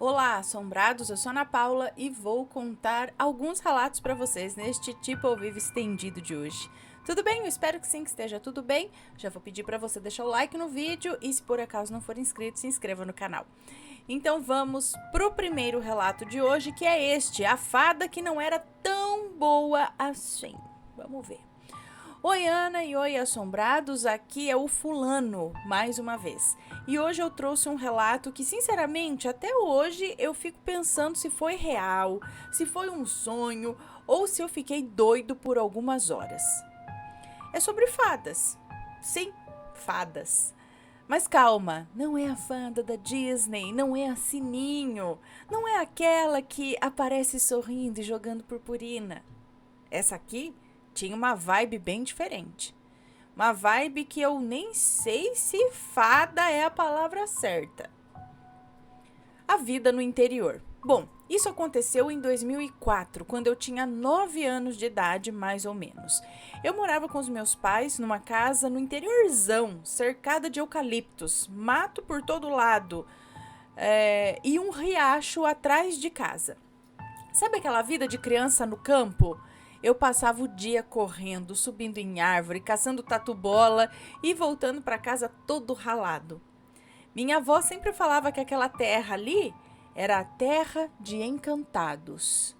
Olá, assombrados, eu sou Ana Paula e vou contar alguns relatos para vocês neste Tipo ao Vivo estendido de hoje. Tudo bem? Eu espero que sim, que esteja tudo bem. Já vou pedir para você deixar o like no vídeo e se por acaso não for inscrito, se inscreva no canal. Então vamos pro primeiro relato de hoje, que é este, a fada que não era tão boa assim. Vamos ver. Oi Ana e oi assombrados, aqui é o fulano, mais uma vez. E hoje eu trouxe um relato que sinceramente até hoje eu fico pensando se foi real, se foi um sonho ou se eu fiquei doido por algumas horas. É sobre fadas. Sim, fadas. Mas calma, não é a fada da Disney, não é a Sininho, não é aquela que aparece sorrindo e jogando purpurina. Essa aqui tinha uma vibe bem diferente. Uma vibe que eu nem sei se fada é a palavra certa. A vida no interior. Bom, isso aconteceu em 2004, quando eu tinha 9 anos de idade, mais ou menos. Eu morava com os meus pais numa casa no interiorzão, cercada de eucaliptos, mato por todo lado e um riacho atrás de casa. Sabe aquela vida de criança no campo? Eu passava o dia correndo, subindo em árvore, caçando tatu-bola e voltando para casa todo ralado. Minha avó sempre falava que aquela terra ali era a terra de encantados,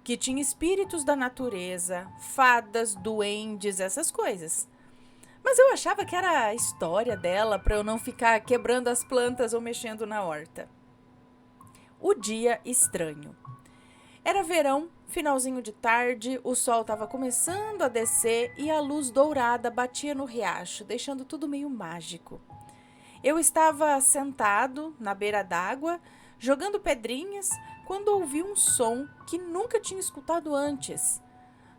que tinha espíritos da natureza, fadas, duendes, essas coisas. Mas eu achava que era a história dela para eu não ficar quebrando as plantas ou mexendo na horta. O dia estranho. Era verão, finalzinho de tarde, o sol estava começando a descer e a luz dourada batia no riacho, deixando tudo meio mágico. Eu estava sentado na beira d'água, jogando pedrinhas, quando ouvi um som que nunca tinha escutado antes.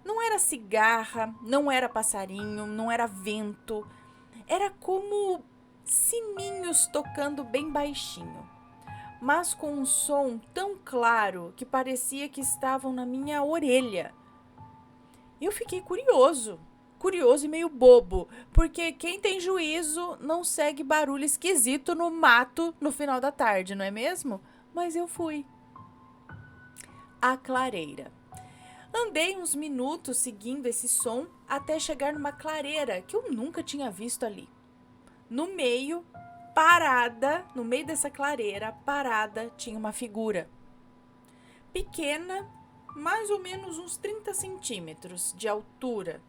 Não era cigarra, não era passarinho, não era vento. Era como sininhos tocando bem baixinho, mas com um som tão claro que parecia que estavam na minha orelha. Eu fiquei curioso e meio bobo, porque quem tem juízo não segue barulho esquisito no mato no final da tarde, não é mesmo? Mas eu fui. A clareira. Andei uns minutos seguindo esse som até chegar numa clareira que eu nunca tinha visto ali. No meio dessa clareira, parada, tinha uma figura. Pequena, mais ou menos uns 30 centímetros de altura,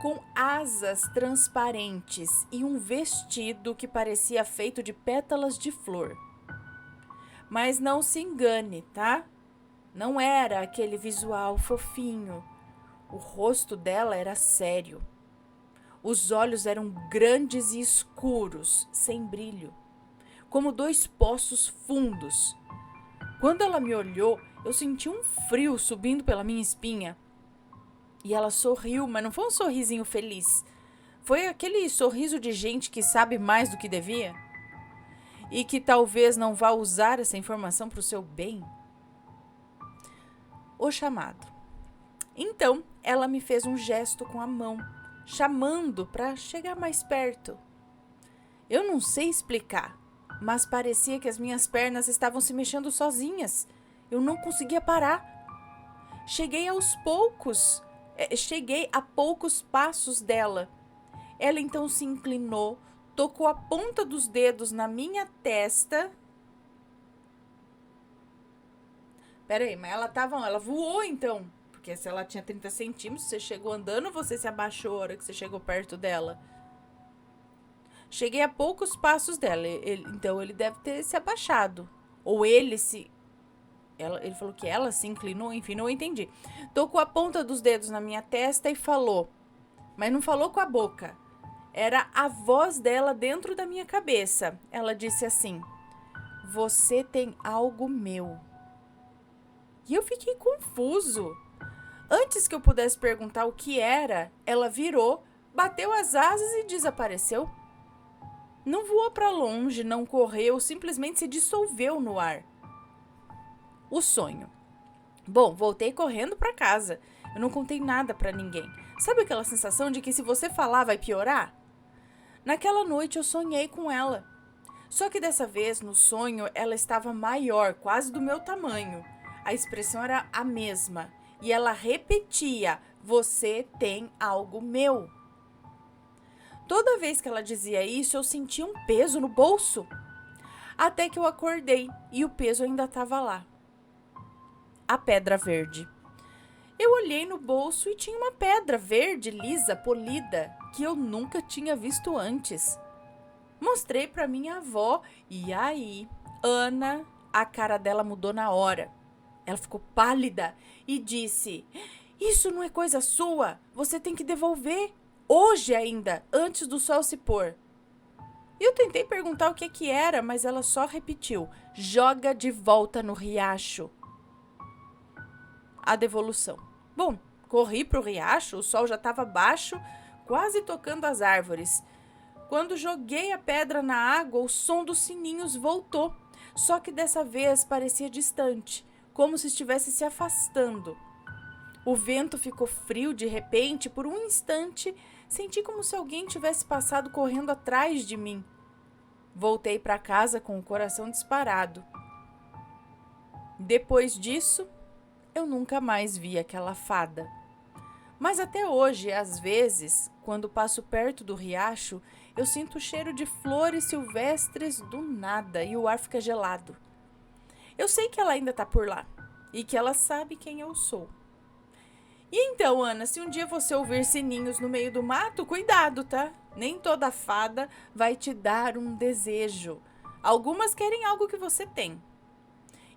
com asas transparentes e um vestido que parecia feito de pétalas de flor. Mas não se engane, tá? Não era aquele visual fofinho. O rosto dela era sério. Os olhos eram grandes e escuros, sem brilho, como dois poços fundos. Quando ela me olhou, eu senti um frio subindo pela minha espinha. E ela sorriu, mas não foi um sorrisinho feliz. Foi aquele sorriso de gente que sabe mais do que devia e que talvez não vá usar essa informação para o seu bem. O chamado. Então, ela me fez um gesto com a mão, chamando para chegar mais perto. Eu não sei explicar, mas parecia que as minhas pernas estavam se mexendo sozinhas. Eu não conseguia parar. Cheguei a poucos passos dela. Ela então se inclinou, tocou a ponta dos dedos na minha testa. Peraí, mas ela voou então. Porque se ela tinha 30 centímetros, você chegou andando ou você se abaixou a hora que você chegou perto dela? Cheguei a poucos passos dela, então ele deve ter se abaixado. Ou ele falou que ela se inclinou, enfim, não entendi. Tocou a ponta dos dedos na minha testa e falou. Mas não falou com a boca. Era a voz dela dentro da minha cabeça. Ela disse assim: "Você tem algo meu." E eu fiquei confuso. Antes que eu pudesse perguntar o que era, ela virou, bateu as asas e desapareceu. Não voou para longe, não correu, simplesmente se dissolveu no ar. O sonho. Bom, voltei correndo para casa. Eu não contei nada para ninguém. Sabe aquela sensação de que se você falar vai piorar? Naquela noite eu sonhei com ela. Só que dessa vez, no sonho, ela estava maior, quase do meu tamanho. A expressão era a mesma. E ela repetia: "Você tem algo meu." Toda vez que ela dizia isso, eu sentia um peso no bolso. Até que eu acordei e o peso ainda estava lá. A pedra verde. Eu olhei no bolso e tinha uma pedra verde, lisa, polida, que eu nunca tinha visto antes. Mostrei para minha avó e aí, Ana, a cara dela mudou na hora. Ela ficou pálida e disse: "Isso não é coisa sua, você tem que devolver. Hoje ainda, antes do sol se pôr." Eu tentei perguntar o que era, mas ela só repetiu: "Joga de volta no riacho." A devolução. Bom, corri pro riacho, o sol já estava baixo, quase tocando as árvores. Quando joguei a pedra na água, o som dos sininhos voltou, só que dessa vez parecia distante, como se estivesse se afastando. O vento ficou frio de repente, por um instante, senti como se alguém tivesse passado correndo atrás de mim. Voltei para casa com o coração disparado. Depois disso, eu nunca mais vi aquela fada. Mas até hoje, às vezes, quando passo perto do riacho, eu sinto o cheiro de flores silvestres do nada e o ar fica gelado. Eu sei que ela ainda está por lá e que ela sabe quem eu sou. E então, Ana, se um dia você ouvir sininhos no meio do mato, cuidado, tá? Nem toda fada vai te dar um desejo. Algumas querem algo que você tem.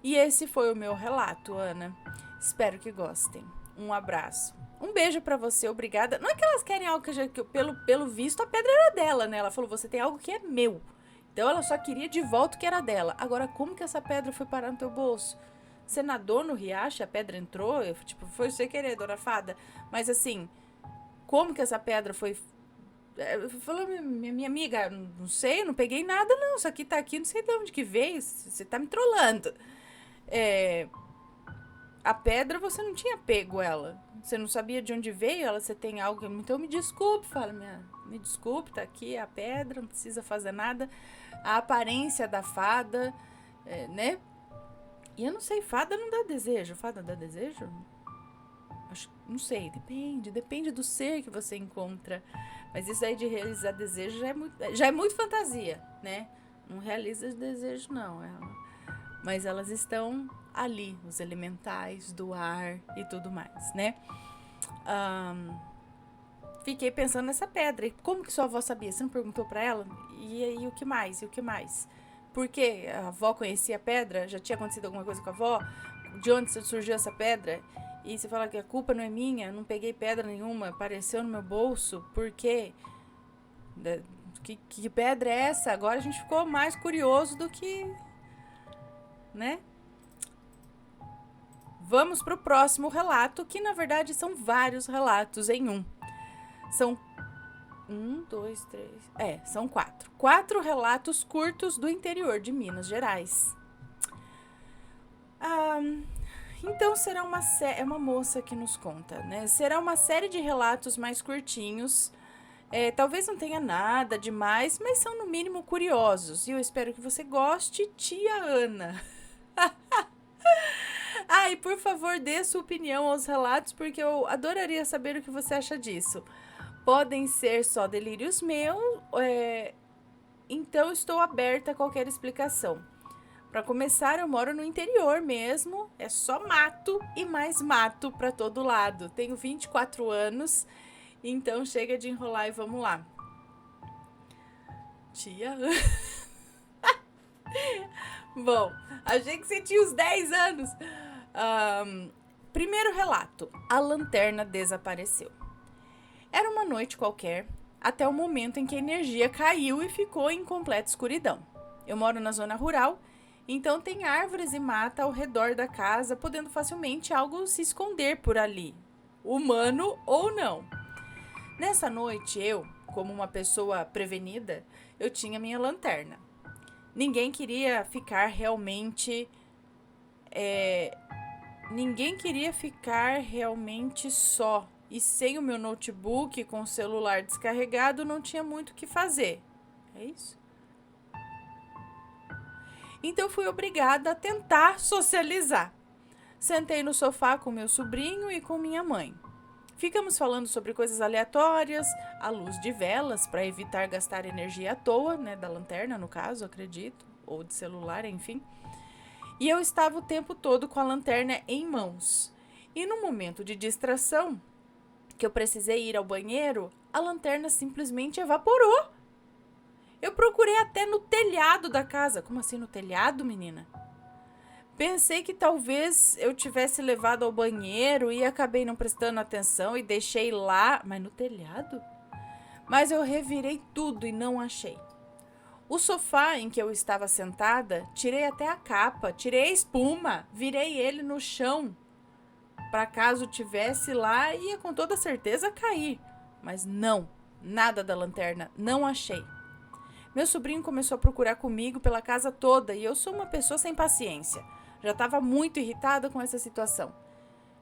E esse foi o meu relato, Ana. Espero que gostem. Um abraço. Um beijo pra você, obrigada. Não é que elas querem algo que pelo visto, a pedra era dela, né? Ela falou, você tem algo que é meu. Então ela só queria de volta o que era dela. Agora, como que essa pedra foi parar no teu bolso? Você nadou no riacho, a pedra entrou? Foi sem querer, dona Fada. Mas assim, como que essa pedra foi... Falou, minha amiga, não sei, eu não peguei nada não. Isso aqui tá aqui, não sei de onde que veio. Você tá me trolando. A pedra, você não tinha pego ela. Você não sabia de onde veio ela, você tem algo... Então me desculpe, fala, me desculpe, tá aqui a pedra, não precisa fazer nada. A aparência da fada, né? E eu não sei, fada não dá desejo. Fada dá desejo? Não sei, depende do ser que você encontra. Mas isso aí de realizar desejo já é muito fantasia, né? Não realiza desejo, não. Mas elas estão ali, os elementais do ar e tudo mais, né? Fiquei pensando nessa pedra. E como que sua avó sabia? Você não perguntou pra ela? E aí, o que mais? Porque a avó conhecia a pedra? Já tinha acontecido alguma coisa com a avó? De onde surgiu essa pedra? E você fala que a culpa não é minha, não peguei pedra nenhuma, apareceu no meu bolso. Por quê? Que pedra é essa? Agora a gente ficou mais curioso do que... né? Vamos pro próximo relato, que na verdade são vários relatos em um. São 4. 4 relatos curtos do interior de Minas Gerais. Então será é uma moça que nos conta, né? Será uma série de relatos mais curtinhos. Talvez não tenha nada demais, mas são no mínimo curiosos. E eu espero que você goste, tia Ana. E por favor, dê sua opinião aos relatos, porque eu adoraria saber o que você acha disso. Podem ser só delírios meus, então estou aberta a qualquer explicação. Para começar, eu moro no interior mesmo, é só mato e mais mato para todo lado. Tenho 24 anos, então chega de enrolar e vamos lá. Tia... Bom, achei que você tinha uns 10 anos. Primeiro relato, a lanterna desapareceu. Era uma noite qualquer, até o momento em que a energia caiu e ficou em completa escuridão. Eu moro na zona rural, então tem árvores e mata ao redor da casa, podendo facilmente algo se esconder por ali, humano ou não. Nessa noite, eu, como uma pessoa prevenida, eu tinha minha lanterna. Ninguém queria ficar realmente só. E sem o meu notebook com o celular descarregado, não tinha muito o que fazer. É isso? Então fui obrigada a tentar socializar. Sentei no sofá com meu sobrinho e com minha mãe. Ficamos falando sobre coisas aleatórias, à luz de velas, para evitar gastar energia à toa, né, da lanterna no caso, acredito, ou de celular, enfim. E eu estava o tempo todo com a lanterna em mãos. E no momento de distração, que eu precisei ir ao banheiro, a lanterna simplesmente evaporou. Eu procurei até no telhado da casa. Como assim no telhado, menina? Pensei que talvez eu tivesse levado ao banheiro e acabei não prestando atenção e deixei lá, mas no telhado? Mas eu revirei tudo e não achei. O sofá em que eu estava sentada, tirei até a capa, tirei a espuma, virei ele no chão. Para caso tivesse lá, ia com toda certeza cair. Mas não, nada da lanterna, não achei. Meu sobrinho começou a procurar comigo pela casa toda e eu sou uma pessoa sem paciência. Já estava muito irritada com essa situação.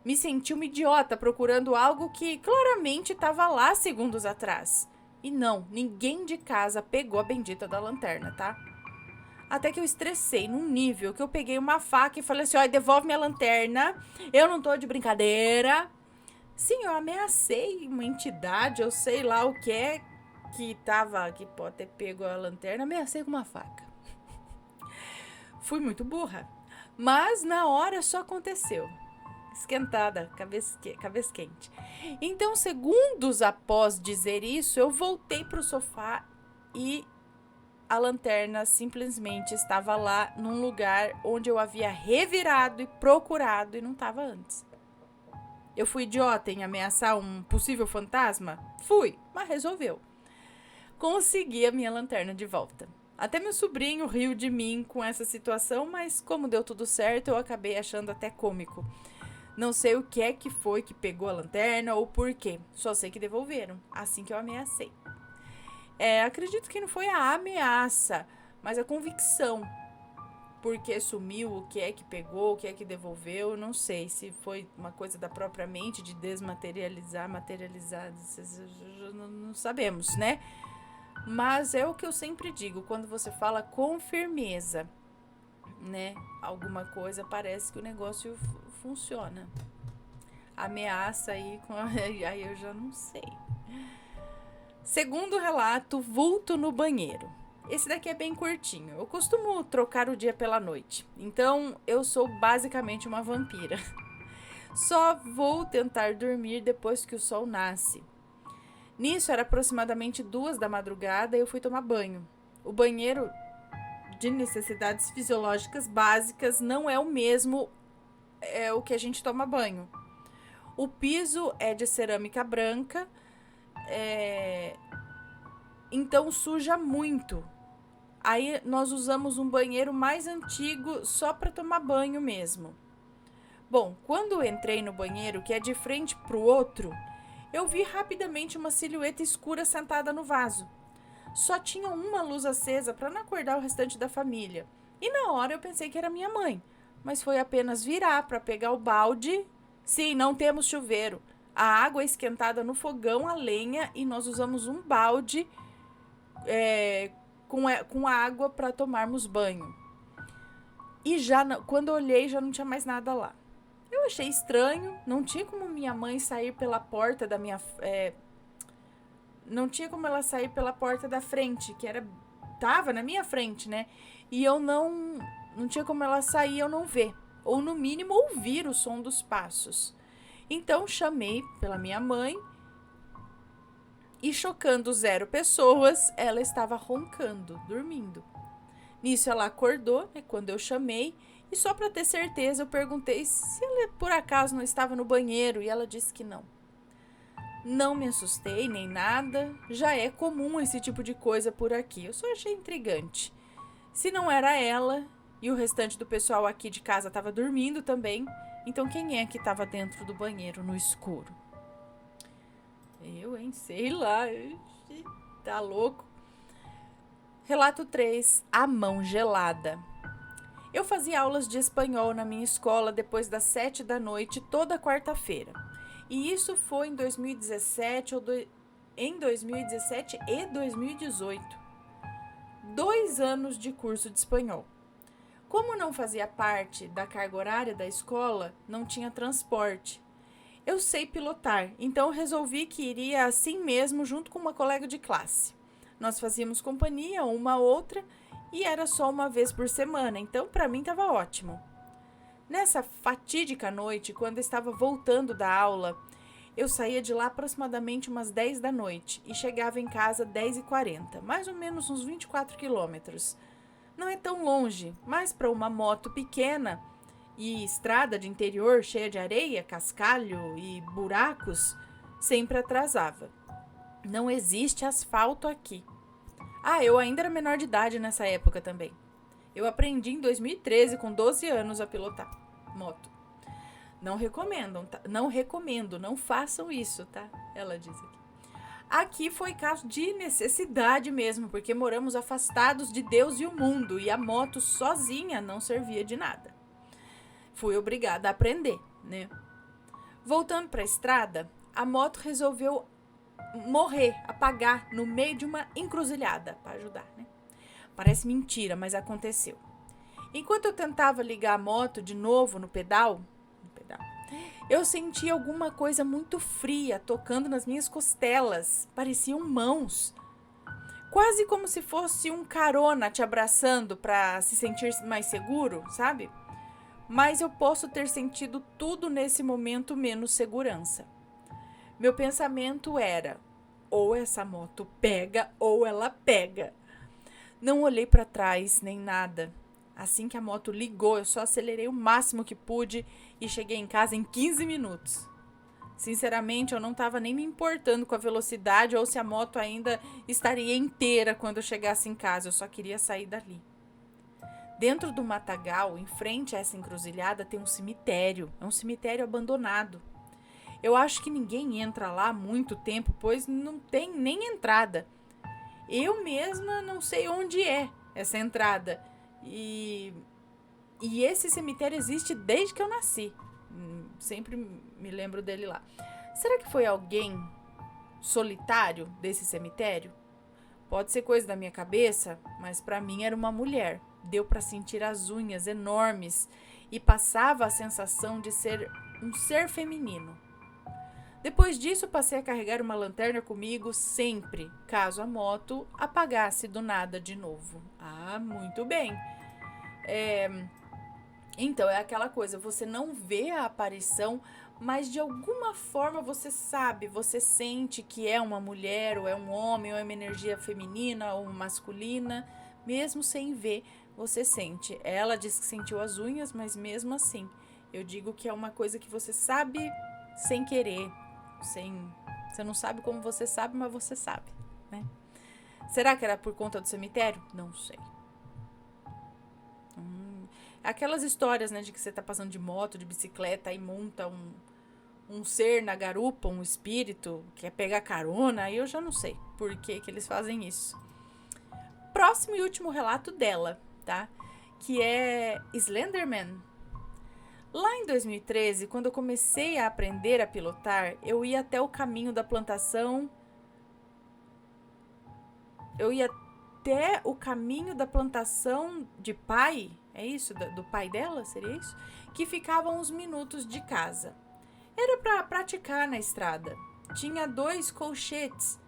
Me senti uma idiota procurando algo que claramente estava lá segundos atrás. E não, ninguém de casa pegou a bendita da lanterna, tá? Até que eu estressei num nível que eu peguei uma faca e falei assim, ó, devolve minha lanterna, eu não tô de brincadeira. Sim, eu ameacei uma entidade, eu sei lá o que é que pode ter pego a lanterna, ameacei com uma faca. Fui muito burra. Mas na hora só aconteceu. Esquentada, cabeça quente. Então, segundos após dizer isso, eu voltei pro sofá e a lanterna simplesmente estava lá num lugar onde eu havia revirado e procurado e não estava antes. Eu fui idiota em ameaçar um possível fantasma? Fui, mas resolveu. Consegui a minha lanterna de volta. Até meu sobrinho riu de mim com essa situação, mas como deu tudo certo, eu acabei achando até cômico. Não sei o que é que foi que pegou a lanterna ou por quê. Só sei que devolveram, assim que eu ameacei. Acredito que não foi a ameaça, mas a convicção. Porque sumiu, o que é que pegou, o que é que devolveu, não sei. Se foi uma coisa da própria mente de desmaterializar, materializar, não sabemos, né? Mas é o que eu sempre digo, quando você fala com firmeza, né? Alguma coisa, parece que o negócio funciona. Ameaça aí, aí eu já não sei. Segundo relato, vulto no banheiro. Esse daqui é bem curtinho. Eu costumo trocar o dia pela noite, então eu sou basicamente uma vampira. Só vou tentar dormir depois que o sol nasce. Nisso era aproximadamente 2 da madrugada e eu fui tomar banho. O banheiro de necessidades fisiológicas básicas não é o mesmo o que a gente toma banho. O piso é de cerâmica branca, então suja muito. Aí nós usamos um banheiro mais antigo só para tomar banho mesmo. Bom, quando entrei no banheiro, que é de frente para o outro, eu vi rapidamente uma silhueta escura sentada no vaso. Só tinha uma luz acesa para não acordar o restante da família. E na hora eu pensei que era minha mãe, mas foi apenas virar para pegar o balde. Sim, não temos chuveiro. A água é esquentada no fogão a lenha e nós usamos um balde com água para tomarmos banho. E quando eu olhei, já não tinha mais nada lá. Eu achei estranho, não tinha como minha mãe sair pela porta da minha... não tinha como ela sair pela porta da frente, que tava na minha frente, né? E eu não tinha como ela sair e eu não ver. Ou no mínimo ouvir o som dos passos. Então chamei pela minha mãe e chocando 0 pessoas, ela estava roncando, dormindo. Nisso ela acordou, né, quando eu chamei, e só para ter certeza eu perguntei se ela por acaso não estava no banheiro e ela disse que não. Não me assustei nem nada, já é comum esse tipo de coisa por aqui, eu só achei intrigante. Se não era ela e o restante do pessoal aqui de casa estava dormindo também, então quem é que estava dentro do banheiro no escuro? Eu, hein? Sei lá, tá louco. Relato 3, a mão gelada. Eu fazia aulas de espanhol na minha escola depois das 7 da noite toda quarta-feira. E isso foi em 2017 e 2018. 2 anos de curso de espanhol. Como não fazia parte da carga horária da escola, não tinha transporte. Eu sei pilotar, então resolvi que iria assim mesmo junto com uma colega de classe. Nós fazíamos companhia uma à outra e era só uma vez por semana, então para mim estava ótimo. Nessa fatídica noite, quando estava voltando da aula, eu saía de lá aproximadamente umas 10 da noite e chegava em casa 10h40, mais ou menos uns 24 quilômetros. Não é tão longe, mas para uma moto pequena e estrada de interior cheia de areia, cascalho e buracos, sempre atrasava. Não existe asfalto aqui. Eu ainda era menor de idade nessa época também. Eu aprendi em 2013, com 12 anos, a pilotar moto. Não recomendo, não façam isso, tá? Ela diz aqui. Aqui foi caso de necessidade mesmo, porque moramos afastados de Deus e o mundo, e a moto sozinha não servia de nada. Fui obrigada a aprender, né? Voltando para a estrada, a moto resolveu apagar no meio de uma encruzilhada, para ajudar, né? Parece mentira, mas aconteceu. Enquanto eu tentava ligar a moto de novo no pedal, eu senti alguma coisa muito fria tocando nas minhas costelas. Pareciam mãos. Quase como se fosse um carona te abraçando para se sentir mais seguro, sabe? Mas eu posso ter sentido tudo nesse momento menos segurança. Meu pensamento era: ou essa moto pega ou ela pega. Não olhei para trás nem nada. Assim que a moto ligou, eu só acelerei o máximo que pude e cheguei em casa em 15 minutos. Sinceramente, eu não estava nem me importando com a velocidade ou se a moto ainda estaria inteira quando eu chegasse em casa. Eu só queria sair dali. Dentro do matagal, em frente a essa encruzilhada, tem um cemitério. É um cemitério abandonado. Eu acho que ninguém entra lá há muito tempo, pois não tem nem entrada. Eu mesma não sei onde é essa entrada. E esse cemitério existe desde que eu nasci. Sempre me lembro dele lá. Será que foi alguém solitário desse cemitério? Pode ser coisa da minha cabeça, mas para mim era uma mulher. Deu para sentir as unhas enormes e passava a sensação de ser um ser feminino. Depois disso, passei a carregar uma lanterna comigo sempre, caso a moto apagasse do nada de novo. Muito bem. Então, é aquela coisa, você não vê a aparição, mas de alguma forma você sabe, você sente que é uma mulher, ou é um homem, ou é uma energia feminina ou masculina, mesmo sem ver, você sente. Ela diz que sentiu as unhas, mas mesmo assim, eu digo que é uma coisa que você sabe sem querer, você não sabe como você sabe, mas você sabe, né? Será que era por conta do cemitério? Não sei. Aquelas histórias, né, de que você tá passando de moto, de bicicleta e monta um ser na garupa, um espírito, quer pegar carona, aí eu já não sei por que eles fazem isso. Próximo e último relato dela, tá? Que é Slenderman. Lá em 2013, quando eu comecei a aprender a pilotar, eu ia até o caminho da plantação. De pai, é isso? Do pai dela, seria isso? Que ficava uns minutos de casa. Era para praticar na estrada. Tinha 2 colchetes.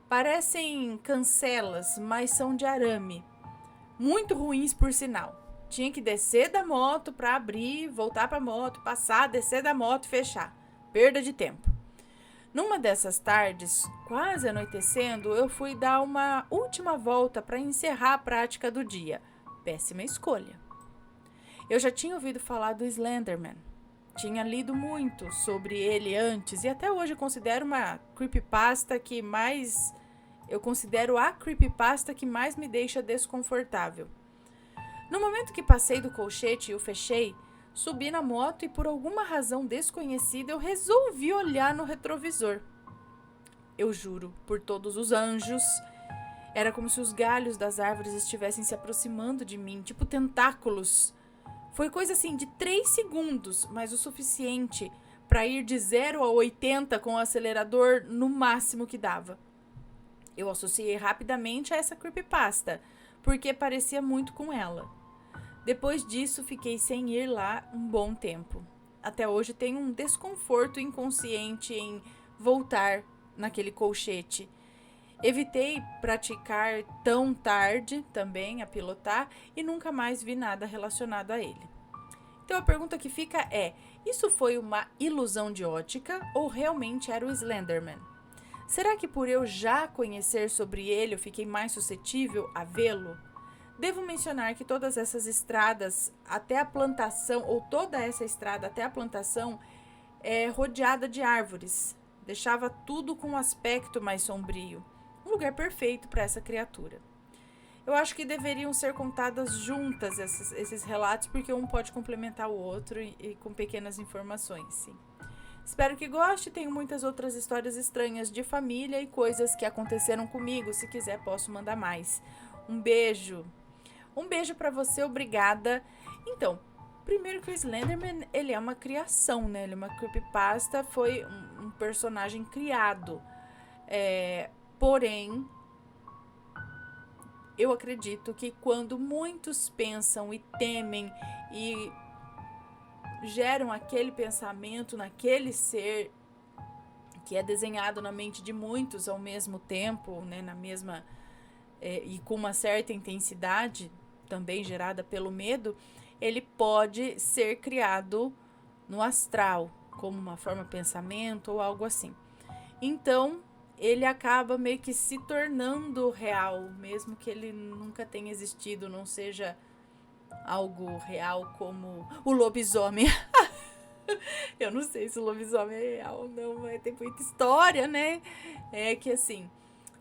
Parecem cancelas, mas são de arame. Muito ruins, por sinal. Tinha que descer da moto para abrir, voltar para a moto, passar, descer da moto e fechar. Perda de tempo. Numa dessas tardes, quase anoitecendo, eu fui dar uma última volta para encerrar a prática do dia. Péssima escolha. Eu já tinha ouvido falar do Slenderman. Tinha lido muito sobre ele antes e até hoje eu considero a creepypasta que mais me deixa desconfortável. No momento que passei do colchete e o fechei, subi na moto e por alguma razão desconhecida eu resolvi olhar no retrovisor. Eu juro, por todos os anjos, era como se os galhos das árvores estivessem se aproximando de mim, tipo tentáculos. Foi coisa assim de 3 segundos, mas o suficiente para ir de 0 a 80 com o acelerador no máximo que dava. Eu associei rapidamente a essa creepypasta, porque parecia muito com ela. Depois disso, fiquei sem ir lá um bom tempo. Até hoje tenho um desconforto inconsciente em voltar naquele colchete. Evitei praticar tão tarde também a pilotar e nunca mais vi nada relacionado a ele. Então a pergunta que fica é: isso foi uma ilusão de ótica ou realmente era o Slenderman? Será que por eu já conhecer sobre ele eu fiquei mais suscetível a vê-lo? Devo mencionar que todas essas estradas até a plantação, ou toda essa estrada até a plantação, é rodeada de árvores. Deixava tudo com um aspecto mais sombrio. Um lugar perfeito para essa criatura. Eu acho que deveriam ser contadas juntas esses relatos, porque um pode complementar o outro e com pequenas informações, sim. Espero que goste, tenho muitas outras histórias estranhas de família e coisas que aconteceram comigo. Se quiser, posso mandar mais. Um beijo. Um beijo pra você, obrigada. Então, primeiro que o Slenderman, ele é uma criação, né? Ele é uma creepypasta, foi um personagem criado. Porém, eu acredito que quando muitos pensam e temem e geram aquele pensamento naquele ser que é desenhado na mente de muitos ao mesmo tempo, né, na mesma e com uma certa intensidade também gerada pelo medo, ele pode ser criado no astral como uma forma de pensamento ou algo assim. Então ele acaba meio que se tornando real, mesmo que ele nunca tenha existido, não seja algo real como o lobisomem. Eu não sei se o lobisomem é real ou não, mas tem muita história, né? É que assim,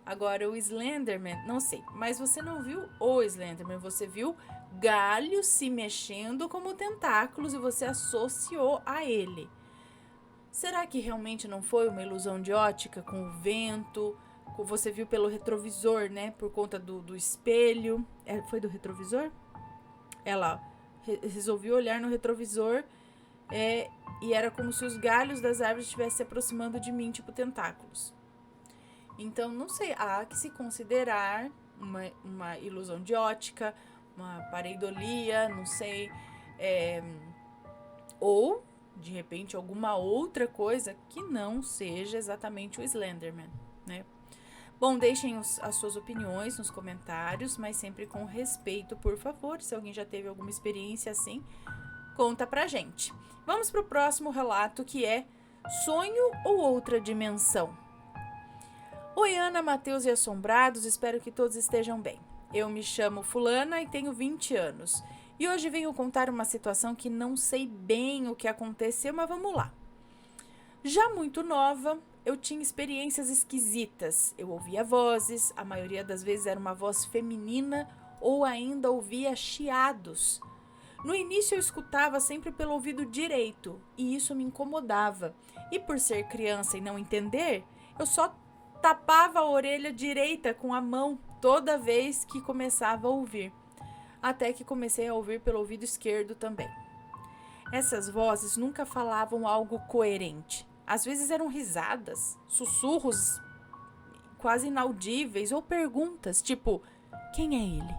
agora o Slenderman, não sei, mas você não viu o Slenderman, você viu galhos se mexendo como tentáculos e você associou a ele. Será que realmente não foi uma ilusão de ótica com o vento? Você viu pelo retrovisor, né? Por conta do espelho. Foi do retrovisor? Ela resolveu olhar no retrovisor e era como se os galhos das árvores estivessem se aproximando de mim, tipo tentáculos. Então, não sei, há que se considerar uma ilusão de ótica, uma pareidolia, não sei, ou, de repente, alguma outra coisa que não seja exatamente o Slenderman, né? Bom, deixem as suas opiniões nos comentários, mas sempre com respeito, por favor. Se alguém já teve alguma experiência assim, conta pra gente. Vamos pro próximo relato, que é Sonho ou Outra Dimensão? Oi, Ana, Matheus e Assombrados, espero que todos estejam bem. Eu me chamo Fulana e tenho 20 anos. E hoje venho contar uma situação que não sei bem o que aconteceu, mas vamos lá. Já muito nova, eu tinha experiências esquisitas. Eu ouvia vozes, a maioria das vezes era uma voz feminina ou ainda ouvia chiados. No início eu escutava sempre pelo ouvido direito e isso me incomodava. E por ser criança e não entender, eu só tapava a orelha direita com a mão toda vez que começava a ouvir. Até que comecei a ouvir pelo ouvido esquerdo também. Essas vozes nunca falavam algo coerente. Às vezes eram risadas, sussurros quase inaudíveis ou perguntas, tipo, quem é ele?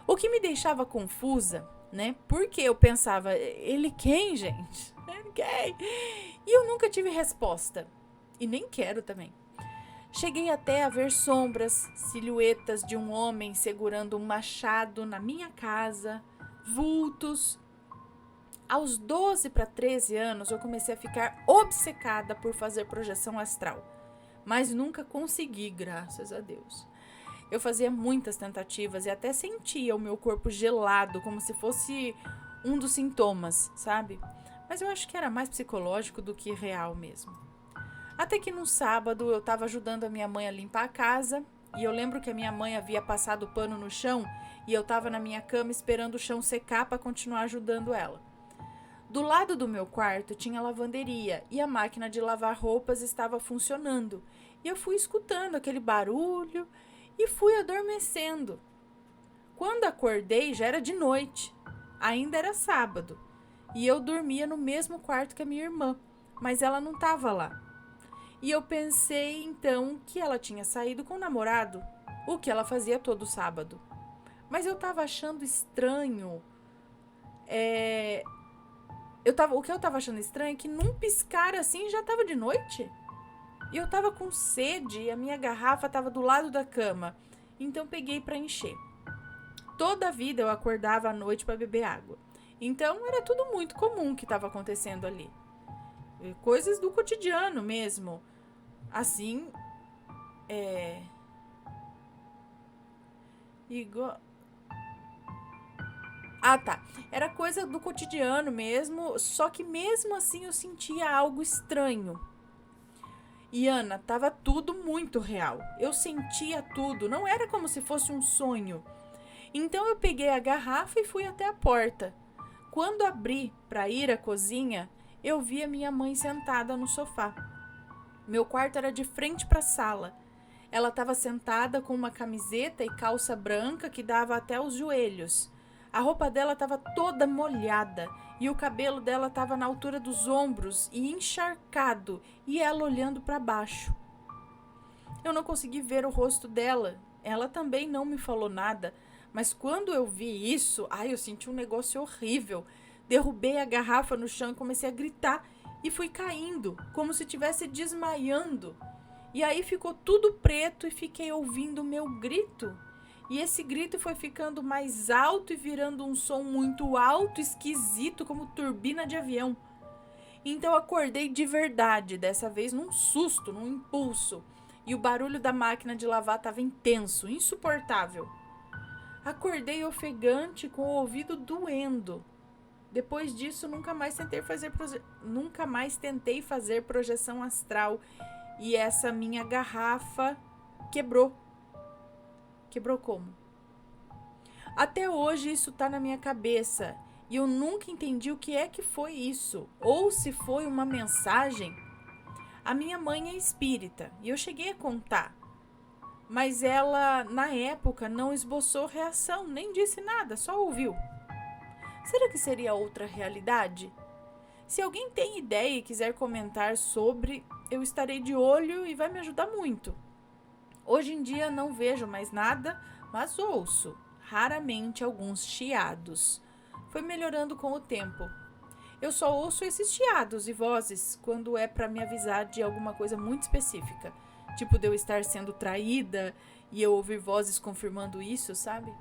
O que me deixava confusa, né? Porque eu pensava, ele quem, gente? Ele quem? E eu nunca tive resposta. E nem quero também. Cheguei até a ver sombras, silhuetas de um homem segurando um machado na minha casa, vultos. Aos 12 para 13 anos, eu comecei a ficar obcecada por fazer projeção astral. Mas nunca consegui, graças a Deus. Eu fazia muitas tentativas e até sentia o meu corpo gelado, como se fosse um dos sintomas, sabe? Mas eu acho que era mais psicológico do que real mesmo. Até que num sábado eu estava ajudando a minha mãe a limpar a casa e eu lembro que a minha mãe havia passado pano no chão e eu estava na minha cama esperando o chão secar para continuar ajudando ela. Do lado do meu quarto tinha a lavanderia e a máquina de lavar roupas estava funcionando. E eu fui escutando aquele barulho e fui adormecendo. Quando acordei já era de noite, ainda era sábado e eu dormia no mesmo quarto que a minha irmã, mas ela não estava lá. E eu pensei, então, que ela tinha saído com o namorado, o que ela fazia todo sábado. Mas eu tava achando estranho. O que eu tava achando estranho é que num piscar assim já tava de noite. E eu tava com sede e a minha garrafa tava do lado da cama. Então peguei pra encher. Toda a vida eu acordava à noite pra beber água. Então era tudo muito comum que tava acontecendo ali. Coisas do cotidiano mesmo. Assim, igual. Ah, tá. Era coisa do cotidiano mesmo, só que mesmo assim eu sentia algo estranho. E Ana, tava tudo muito real. Eu sentia tudo, não era como se fosse um sonho. Então eu peguei a garrafa e fui até a porta. Quando abri para ir à cozinha, eu vi a minha mãe sentada no sofá. Meu quarto era de frente para a sala. Ela estava sentada com uma camiseta e calça branca que dava até os joelhos. A roupa dela estava toda molhada e o cabelo dela estava na altura dos ombros e encharcado, e ela olhando para baixo. Eu não consegui ver o rosto dela. Ela também não me falou nada, mas quando eu vi isso, eu senti um negócio horrível. Derrubei a garrafa no chão e comecei a gritar e fui caindo, como se estivesse desmaiando. E aí ficou tudo preto e fiquei ouvindo o meu grito. E esse grito foi ficando mais alto e virando um som muito alto, esquisito, como turbina de avião. Então acordei de verdade, dessa vez num susto, num impulso. E o barulho da máquina de lavar estava intenso, insuportável. Acordei ofegante, com o ouvido doendo. Depois disso, nunca mais tentei fazer projeção astral. E essa minha garrafa quebrou. Quebrou como? Até hoje isso tá na minha cabeça. E eu nunca entendi o que é que foi isso. Ou se foi uma mensagem. A minha mãe é espírita. E eu cheguei a contar. Mas ela, na época, não esboçou reação. Nem disse nada, só ouviu. Será que seria outra realidade? Se alguém tem ideia e quiser comentar sobre, eu estarei de olho e vai me ajudar muito. Hoje em dia não vejo mais nada, mas ouço, raramente, alguns chiados. Foi melhorando com o tempo. Eu só ouço esses chiados e vozes quando é para me avisar de alguma coisa muito específica. Tipo de eu estar sendo traída e eu ouvir vozes confirmando isso, sabe?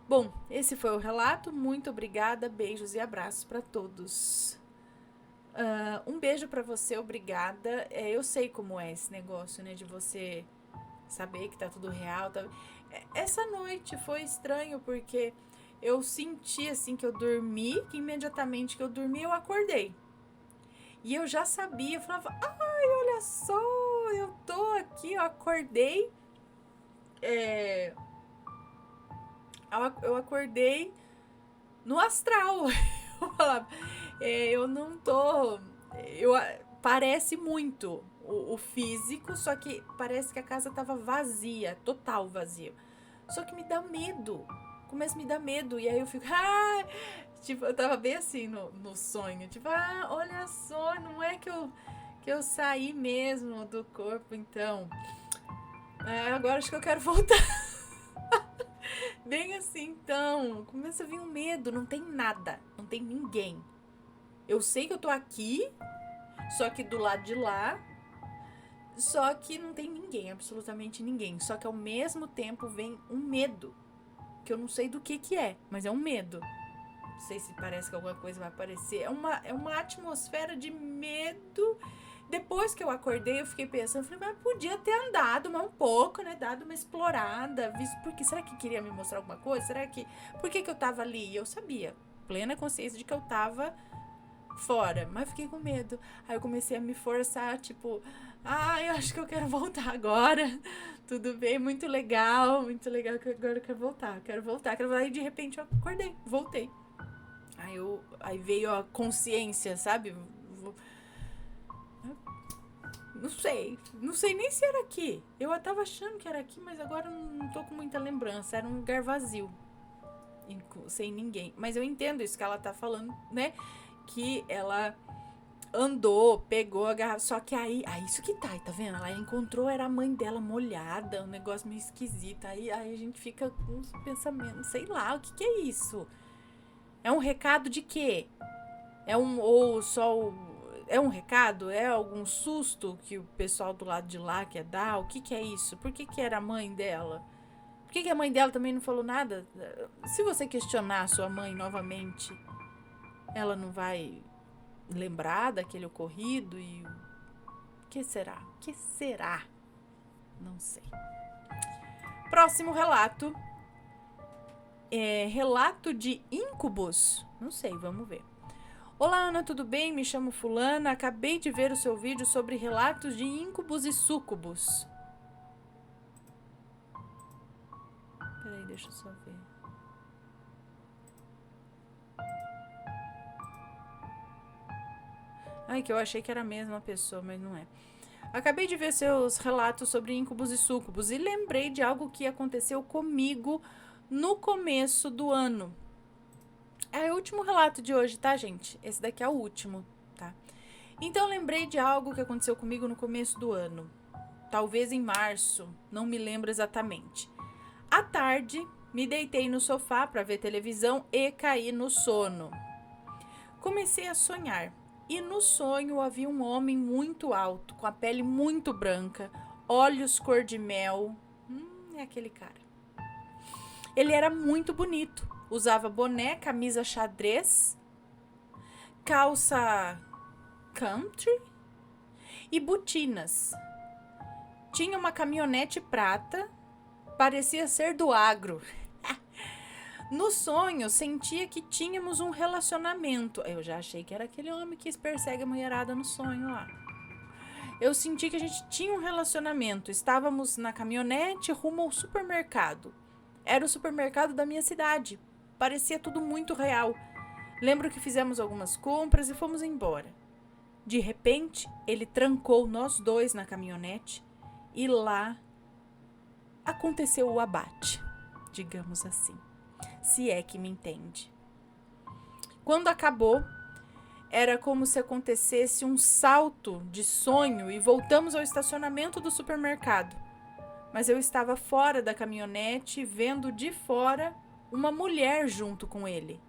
Bom, esse foi o relato. Muito obrigada, beijos e abraços para todos. Um beijo para você, obrigada. Eu sei como é esse negócio, né, de você saber que tá tudo real. Essa noite foi estranho porque eu senti assim que eu dormi, que imediatamente que eu dormi eu acordei. E eu já sabia, eu falava, olha só, eu tô aqui, eu acordei. Eu acordei no astral. Eu falava, eu não tô. Parece muito o físico, só que parece que a casa tava vazia, total vazia. Só que me dá medo. Começa a me dar medo. E aí eu fico, tipo, eu tava bem assim no sonho. Tipo, olha só, não é que eu saí mesmo do corpo, então. Agora acho que eu quero voltar. Bem assim, então. Começa a vir um medo. Não tem nada. Não tem ninguém. Eu sei que eu tô aqui, só que do lado de lá. Só que não tem ninguém, absolutamente ninguém. Só que ao mesmo tempo vem um medo. Que eu não sei do que é, mas é um medo. Não sei se parece que alguma coisa vai aparecer. É uma atmosfera de medo. Depois que eu acordei, eu fiquei pensando, falei, mas podia ter andado mais um pouco, né? Dado uma explorada, visto porque será que queria me mostrar alguma coisa? Por que eu tava ali? E eu sabia, plena consciência de que eu tava fora, mas fiquei com medo. Aí eu comecei a me forçar, tipo, eu acho que eu quero voltar agora. Tudo bem, muito legal que agora eu quero voltar. E de repente eu acordei, voltei. Aí veio a consciência, sabe? Não sei nem se era aqui. Eu tava achando que era aqui, mas agora não tô com muita lembrança. Era um lugar vazio, sem ninguém. Mas eu entendo isso que ela tá falando, né? Que ela andou, pegou a garrafa. Só que aí isso que tá vendo? Ela encontrou, era a mãe dela molhada, um negócio meio esquisito. Aí a gente fica com uns pensamentos, sei lá, o que é isso? É um recado de quê? É um recado? É algum susto que o pessoal do lado de lá quer dar? O que é isso? Por que era a mãe dela? Por que a mãe dela também não falou nada? Se você questionar a sua mãe novamente, ela não vai lembrar daquele ocorrido e o que será? O que será? Não sei. Próximo relato. Relato de íncubos. Não sei, vamos ver. Olá, Ana, tudo bem? Me chamo Fulana. Acabei de ver o seu vídeo sobre relatos de íncubos e súcubos. Peraí, deixa eu só ver. Ai, que eu achei que era a mesma pessoa, mas não é. Acabei de ver seus relatos sobre íncubos e súcubos e lembrei de algo que aconteceu comigo no começo do ano. É o último relato de hoje, tá, gente? Esse daqui é o último, tá? Então, lembrei de algo que aconteceu comigo no começo do ano. Talvez em março, não me lembro exatamente. À tarde, me deitei no sofá para ver televisão e caí no sono. Comecei a sonhar. E no sonho havia um homem muito alto, com a pele muito branca, olhos cor de mel. É aquele cara. Ele era muito bonito. Usava boné, camisa xadrez, calça country e botinas. Tinha uma caminhonete prata, parecia ser do agro. No sonho, sentia que tínhamos um relacionamento. Eu já achei que era aquele homem que persegue a mulherada no sonho lá. Eu senti que a gente tinha um relacionamento. Estávamos na caminhonete rumo ao supermercado. Era o supermercado da minha cidade. Parecia tudo muito real. Lembro que fizemos algumas compras e fomos embora. De repente, ele trancou nós dois na caminhonete e lá aconteceu o abate, digamos assim. Se é que me entende. Quando acabou, era como se acontecesse um salto de sonho e voltamos ao estacionamento do supermercado. Mas eu estava fora da caminhonete, vendo de fora uma mulher junto com ele.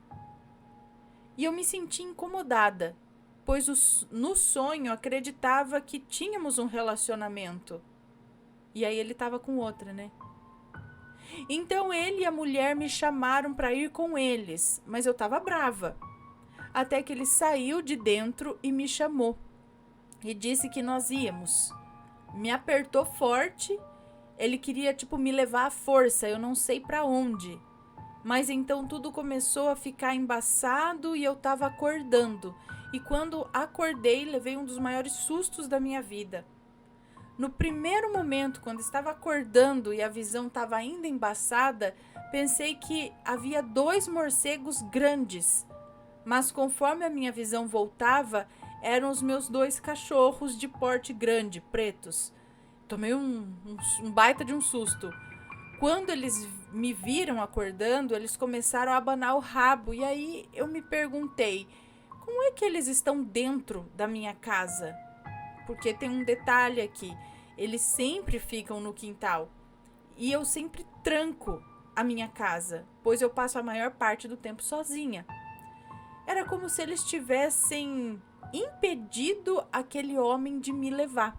E eu me senti incomodada, pois no sonho acreditava que tínhamos um relacionamento. E aí ele estava com outra, né? Então ele e a mulher me chamaram para ir com eles, mas eu estava brava. Até que ele saiu de dentro e me chamou. E disse que nós íamos. Me apertou forte. Ele queria, me levar à força, eu não sei para onde. Mas então tudo começou a ficar embaçado e eu estava acordando. E quando acordei, levei um dos maiores sustos da minha vida. No primeiro momento, quando estava acordando e a visão estava ainda embaçada, pensei que havia 2 morcegos grandes. Mas conforme a minha visão voltava, eram os meus 2 cachorros de porte grande, pretos. Tomei um baita de um susto. Quando eles me viram acordando, eles começaram a abanar o rabo. E aí eu me perguntei, como é que eles estão dentro da minha casa? Porque tem um detalhe aqui, eles sempre ficam no quintal e eu sempre tranco a minha casa, pois eu passo a maior parte do tempo sozinha. Era como se eles tivessem impedido aquele homem de me levar.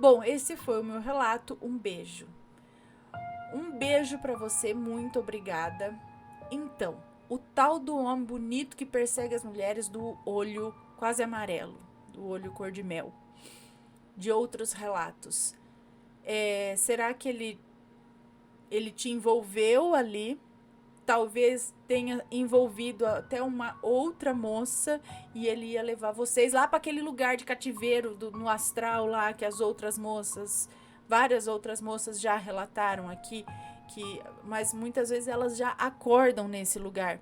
Bom, esse foi o meu relato, um beijo. Um beijo pra você, muito obrigada. Então, o tal do homem bonito que persegue as mulheres do olho quase amarelo, do olho cor de mel, de outros relatos. Será que ele te envolveu ali? Talvez tenha envolvido até uma outra moça e ele ia levar vocês lá para aquele lugar de cativeiro no astral lá que as outras moças, várias outras moças já relataram aqui, mas muitas vezes elas já acordam nesse lugar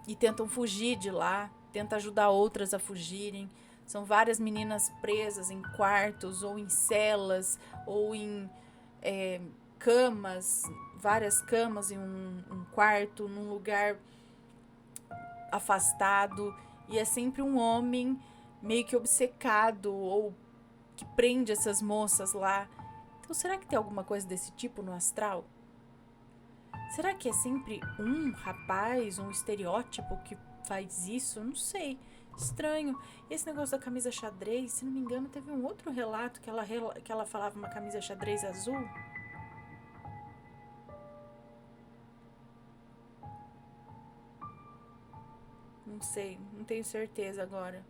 e tentam fugir de lá, tentam ajudar outras a fugirem. São várias meninas presas em quartos ou em celas ou em camas, várias camas em um quarto, num lugar afastado. E é sempre um homem meio que obcecado ou que prende essas moças lá. Então, será que tem alguma coisa desse tipo no astral? Será que é sempre um rapaz, um estereótipo que faz isso? Não sei. Estranho. Esse negócio da camisa xadrez, se não me engano, teve um outro relato que ela falava uma camisa xadrez azul. Não sei, não tenho certeza agora.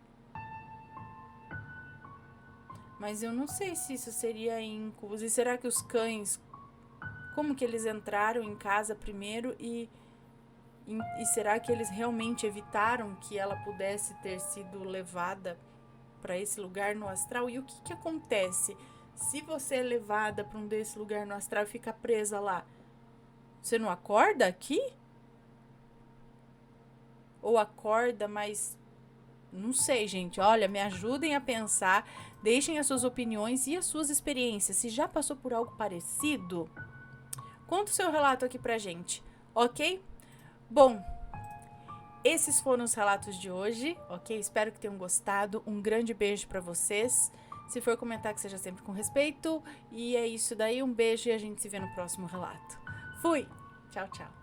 Mas eu não sei se isso seria incubus. E será que os cães, como que eles entraram em casa primeiro e será que eles realmente evitaram que ela pudesse ter sido levada para esse lugar no astral? E o que acontece se você é levada para desse lugar no astral e fica presa lá? Você não acorda aqui? Ou acorda, mas não sei, gente. Olha, me ajudem a pensar, deixem as suas opiniões e as suas experiências. Se já passou por algo parecido, conta o seu relato aqui pra gente, ok? Bom, esses foram os relatos de hoje, ok? Espero que tenham gostado. Um grande beijo pra vocês. Se for comentar, que seja sempre com respeito. E é isso daí, um beijo e a gente se vê no próximo relato. Fui! Tchau, tchau.